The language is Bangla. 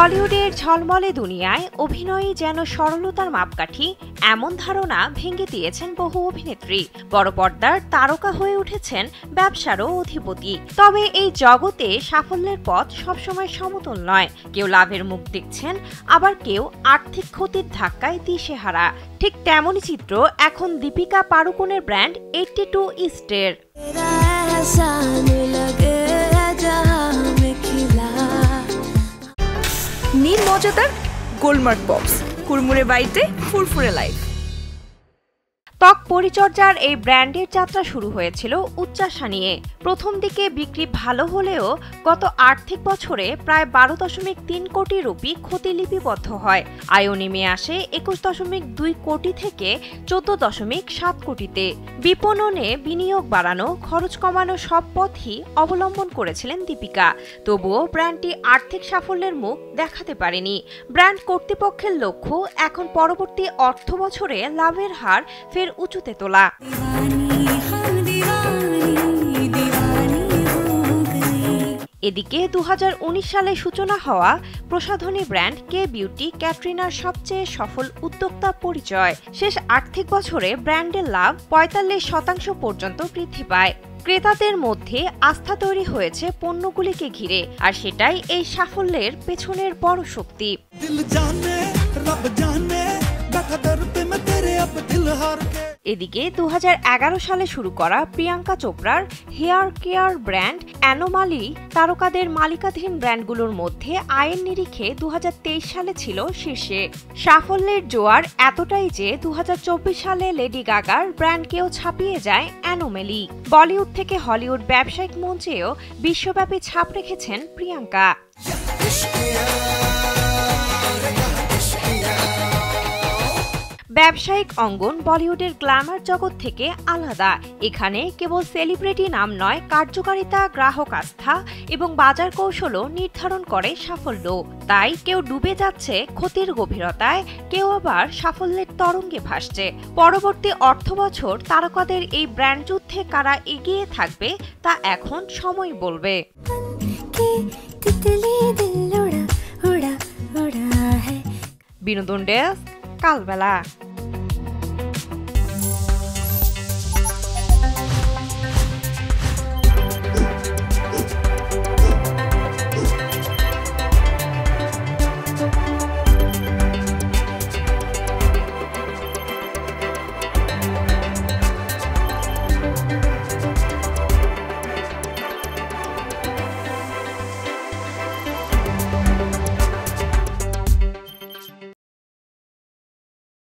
বলিউডের ঝলমলে দুনিয়ায় অভিনয়ই যেন সরলতার মাপকাঠি, এমন ধারণা ভেঙে দিয়েছেন বহু অভিনেত্রী। বড় পর্দার তারকা হয়ে উঠেছেন ব্যবসারও অধিপতি। তবে এই জগতে সাফল্যের পথ সবসময় সমতল নয়। কেউ লাভের মুখ দেখছেন, আবার কেউ আর্থিক ক্ষতির ধাক্কায় দিশেহারা। ঠিক তেমনই চিত্র এখন দীপিকা পাড়ুকোনের ব্র্যান্ড 82 ইস্টের। নীল মজাদার গোলমার্ক বক্স, কুড়মুড়ে বাইটে ফুরফুরে লাইফ। ত্বক পরিচর্যার এই ব্র্যান্ডের যাত্রা শুরু হয়েছিল উচ্চাশা নিয়ে। প্রথম দিকে বিক্রি ভালো হলেও গত আর্থিক বছরে প্রায় 12.3 কোটি রুপি ক্ষতি লিপিবদ্ধ হয়। আয়ও নেমে আসে 21.2 কোটি থেকে 14.7 কোটিতে। বিপণনে বিনিয়োগ বাড়ানো, খরচ কমানো সব পথই অবলম্বন করেছিলেন দীপিকা। তবুও ব্র্যান্ডটি আর্থিক সাফল্যের মুখ দেখাতে পারেনি। ব্র্যান্ড কর্তৃপক্ষের লক্ষ্য এখন পরবর্তী অর্থ বছরে লাভের হার ফের উঁচুতে তোলা। এদিকে 2019 সালে সূচনা হওয়া প্রসাধনী ব্র্যান্ড কে বিউটি ক্যাটরিনার সবচেয়ে সফল উদ্যোক্তা পরিচয়। শেষ আর্থিক বছরে ব্র্যান্ডের লাভ 45% পর্যন্ত বৃদ্ধি পায়। ক্রেতাদের মধ্যে আস্থা তৈরি হয়েছে পণ্যগুলিকে ঘিরে, আর সেটাই এই সাফল্যের পেছনের বড় শক্তি। এদিকে 2011 সালে শুরু করা প্রিয়াঙ্কা চোপড়ার হেয়ার কেয়ার ব্র্যান্ড অ্যানোমালি তারকাদের মালিকাধীন ব্র্যান্ডগুলোর মধ্যে আয়ের নিরিখে 2023 সালে ছিল শীর্ষে। সাফল্যের জোয়ার এতটাই যে 2024 সালে লেডি গাগার ব্র্যান্ডকেও ছাপিয়ে যায় অ্যানোমালি। বলিউড থেকে হলিউড ব্যবসায়িক মঞ্চেও বিশ্বব্যাপী ছাপ রেখেছেন প্রিয়াঙ্কা। ব্যবসায়িক অঙ্গন বলিউডের গ্ল্যামার জগৎ থেকে আলাদা। এখানে কেবল সেলিব্রিটি নাম নয়, কার্যকারিতা, গ্রাহক আস্থা এবং বাজার কৌশলও নির্ধারণ করে সাফল্য। তাই কেউ ডুবে যাচ্ছে ক্ষতির গভীরতায়, কেউ আবার সাফল্যের তরঙ্গে ভাসছে। পরবর্তী অর্থবছর তারকাদের এই ব্র্যান্ড যুদ্ধে কারা এগিয়ে থাকবে তা এখন সময় বলবে। বিনোদন ডেস্ক, কালবেলা।